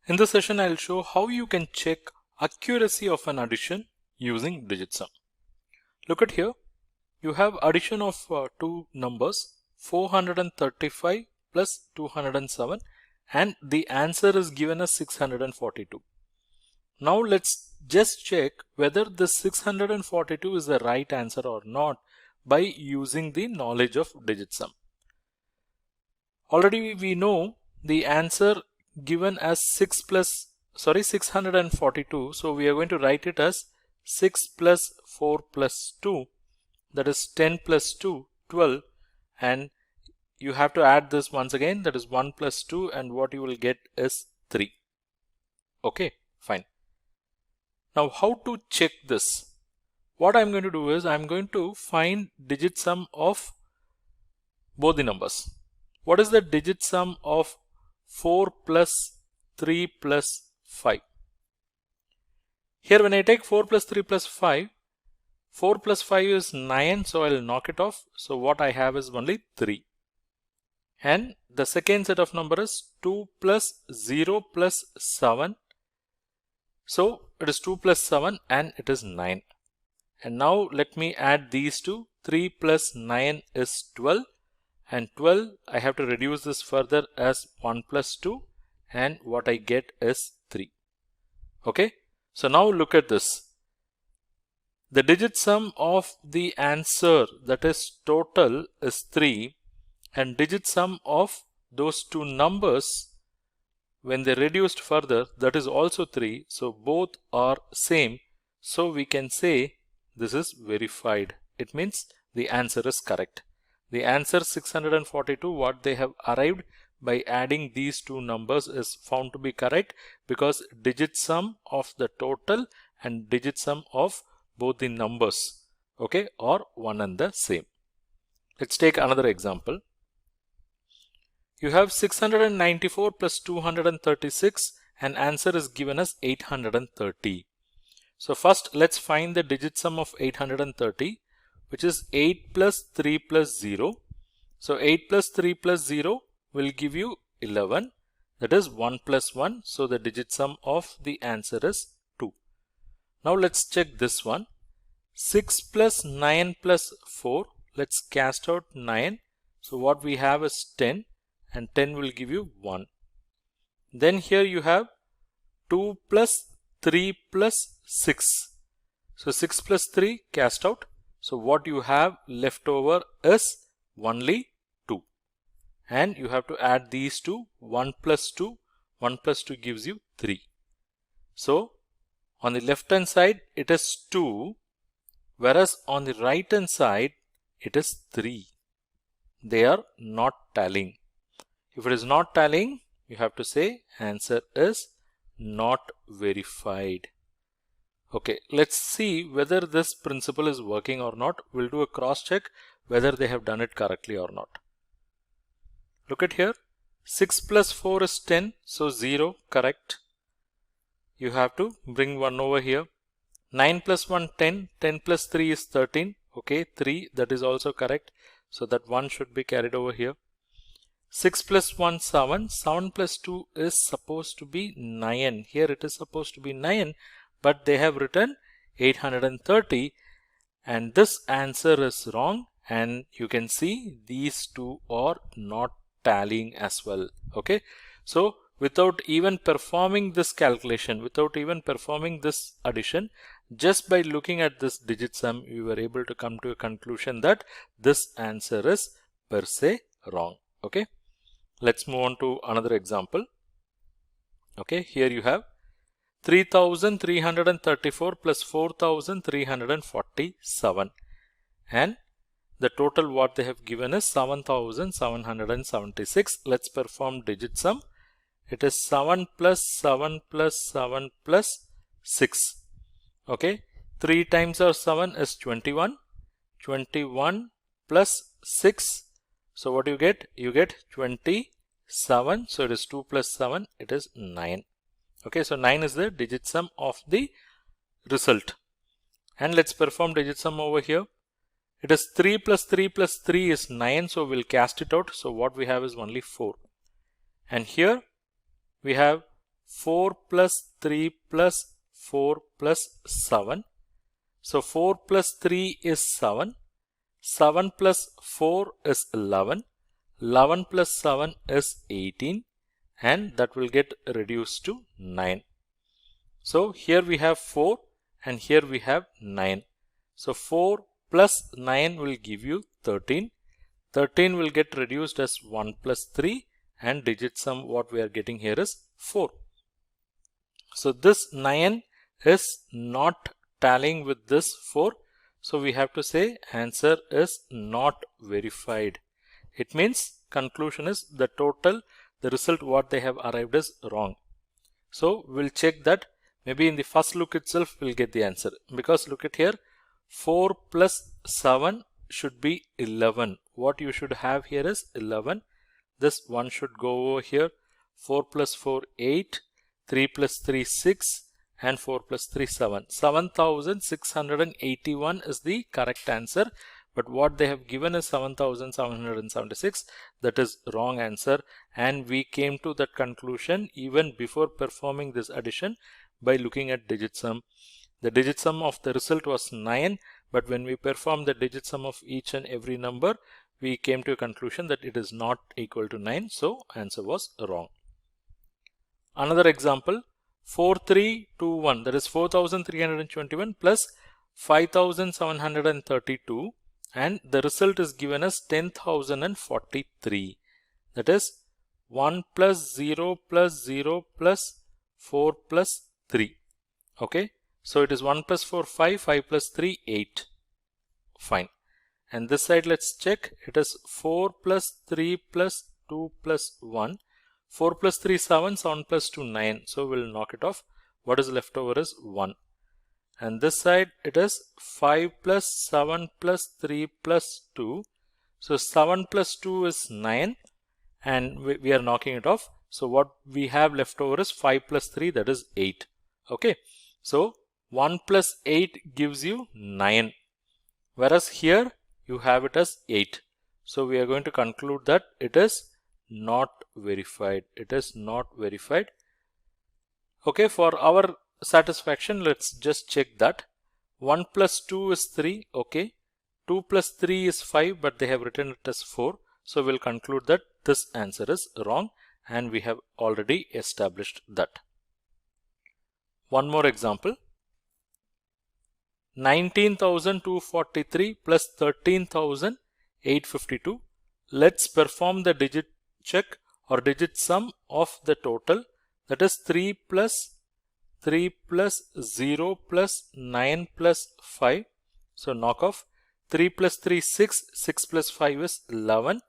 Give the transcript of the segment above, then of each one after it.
In this session, I'll show how you can check accuracy of an addition using digit sum. Look at here. You have addition of two numbers 435 plus 207 and the answer is given as 642. Now let's just check whether this 642 is the right answer or not by using the knowledge of digit sum. Already we know the answer given as 642, so we are going to write it as 6 plus 4 plus 2, that is 10 plus 2, 12, and you have to add this once again, that is 1 plus 2, and what you will get is 3. Okay, fine. Now how to check this? What I'm going to do is I'm going to find digit sum of both the numbers. What is the digit sum of 4 plus 3 plus 5? Here when I take 4 plus 3 plus 5, 4 plus 5 is 9, so I'll knock it off. So what I have is only 3. And the second set of number is 2 plus 0 plus 7. So it is 2 plus 7 and it is 9. And now let me add these two. 3 plus 9 is 12. And 12, I have to reduce this further as 1 plus 2, and what I get is 3. Okay, so now look at this. The digit sum of the answer, that is total, is 3, and digit sum of those two numbers when they reduced further, that is also 3. So both are same. So we can say this is verified. It means the answer is correct. The answer 642, what they have arrived by adding these two numbers, is found to be correct because digit sum of the total and digit sum of both the numbers, okay, are one and the same. Let's take another example. You have 694 plus 236 and answer is given as 830. So first let's find the digit sum of 830. Which is 8 plus 3 plus 0. So 8 plus 3 plus 0 will give you 11. That is 1 plus 1. So the digit sum of the answer is 2. Now let's check this one. 6 plus 9 plus 4. Let's cast out 9. So what we have is 10, and 10 will give you 1. Then here you have 2 plus 3 plus 6. So 6 plus 3 cast out. So what you have left over is only 2. And you have to add these two. 1 plus 2. 1 plus 2 gives you 3. So on the left hand side it is 2. Whereas on the right hand side it is 3. They are not tallying. If it is not tallying, you have to say answer is not verified. Okay, let's see whether this principle is working or not. We'll do a cross check whether they have done it correctly or not. Look at here. 6 plus 4 is 10, so 0, correct. You have to bring 1 over here. 9 plus 1, 10. 10 plus 3 is 13. Okay, 3, that is also correct. So that 1 should be carried over here. 6 plus 1, 7. 7 plus 2 is supposed to be 9. Here it is supposed to be 9. But they have written 830 and this answer is wrong, and you can see these two are not tallying as well. Okay, so without even performing this calculation, without even performing this addition, just by looking at this digit sum, we were able to come to a conclusion that this answer is per se wrong. Okay, let's move on to another example. Okay, here you have 3,334 plus 4,347, and the total what they have given is 7,776. Let's perform digit sum. It is 7 plus 7 plus 7 plus 6. Okay, 3 times of 7 is 21. 21 plus 6. So what you get? You get 27. So it is 2 plus 7. It is 9. Okay, so 9 is the digit sum of the result. And let's perform digit sum over here. It is 3 plus 3 plus 3 is 9, so we'll cast it out. So what we have is only 4. And here we have 4 plus 3 plus 4 plus 7. So 4 plus 3 is 7. 7 plus 4 is 11. 11 plus 7 is 18, and that will get reduced to 9. So here we have 4 and here we have 9. So 4 plus 9 will give you 13. 13 will get reduced as 1 plus 3, and digit sum what we are getting here is 4. So this 9 is not tallying with this 4. So we have to say answer is not verified. It means conclusion is the total, the result what they have arrived is wrong. So we'll check that. Maybe in the first look itself we'll get the answer, because look at here, 4 plus 7 should be 11. What you should have here is 11. This one should go over here. 4 plus 4 8, 3 plus 3 6, and 4 plus 3 7. 7681 is the correct answer, but what they have given is 7776. That is wrong answer, and we came to that conclusion even before performing this addition by looking at digit sum. The digit sum of the result was 9, but when we perform the digit sum of each and every number, we came to a conclusion that it is not equal to 9, so answer was wrong. Another example, 4321, that is 4321 plus 5732, and the result is given as 10,043. That is 1 plus 0 plus 0 plus 4 plus 3. Okay, so it is 1 plus 4 5, 5 plus 3 8. Fine. And this side let's check. It is 4 plus 3 plus 2 plus 1. 4 plus 3 7, 7 plus 2 9. So we'll knock it off. What is left over is 1. And this side it is 5 plus 7 plus 3 plus 2. So 7 plus 2 is 9, and we are knocking it off. So what we have left over is 5 plus 3, that is 8. Okay. So 1 plus 8 gives you 9. Whereas here you have it as 8. So we are going to conclude that it is not verified. It is not verified. Okay, for our satisfaction, let's just check that. 1 plus 2 is 3. Okay. 2 plus 3 is 5, but they have written it as 4. So we'll conclude that this answer is wrong, and we have already established that. One more example. 19,243 plus 13,852. Let's perform the digit check or digit sum of the total, that is 3 plus 0 plus 9 plus 5. So knock off. 3 plus 3 6, 6 plus 5 is 11.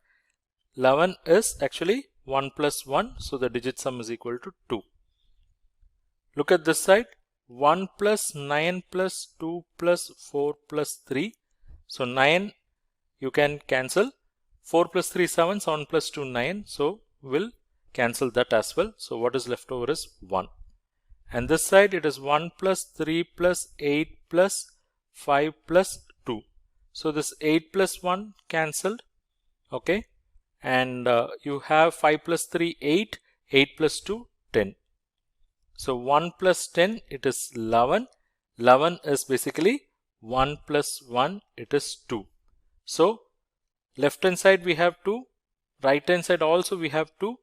11 is actually 1 plus 1, so the digit sum is equal to 2. Look at this side. 1 plus 9 plus 2 plus 4 plus 3. So 9 you can cancel. 4 plus 3 7, 7 plus 2 9. So we'll cancel that as well. So what is left over is 1. And this side it is 1 plus 3 plus 8 plus 5 plus 2. So this 8 plus 1 cancelled. Okay. And you have 5 plus 3 8, 8 plus 2 10. So 1 plus 10, it is 11. 11 is basically 1 plus 1, it is 2. So left hand side we have 2, right hand side also we have 2.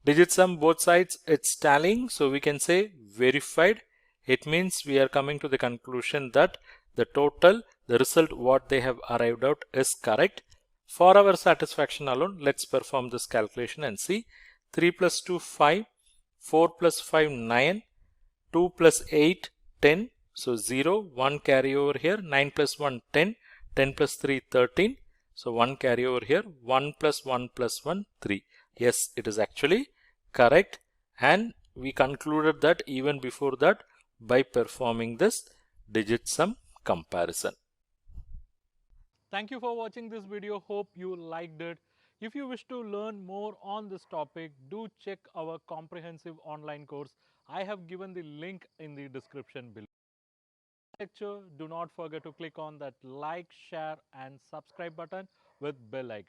Digit sum both sides it's tallying, so we can say verified. It means we are coming to the conclusion that the total, the result what they have arrived out is correct. For our satisfaction alone, let's perform this calculation and see. 3 plus 2 5, 4 plus 5 9, 2 plus 8 10, so 0, 1 carry over here, 9 plus 1 10, 10 plus 3 13, so 1 carry over here, 1 plus 1 plus 1 3. Yes, it is actually correct, and we concluded that even before that by performing this digit sum comparison. Thank you for watching this video. Hope you liked it. If you wish to learn more on this topic, do check our comprehensive online course. I have given the link in the description below. Lecture, do not forget to click on that like, share and subscribe button with bell icon.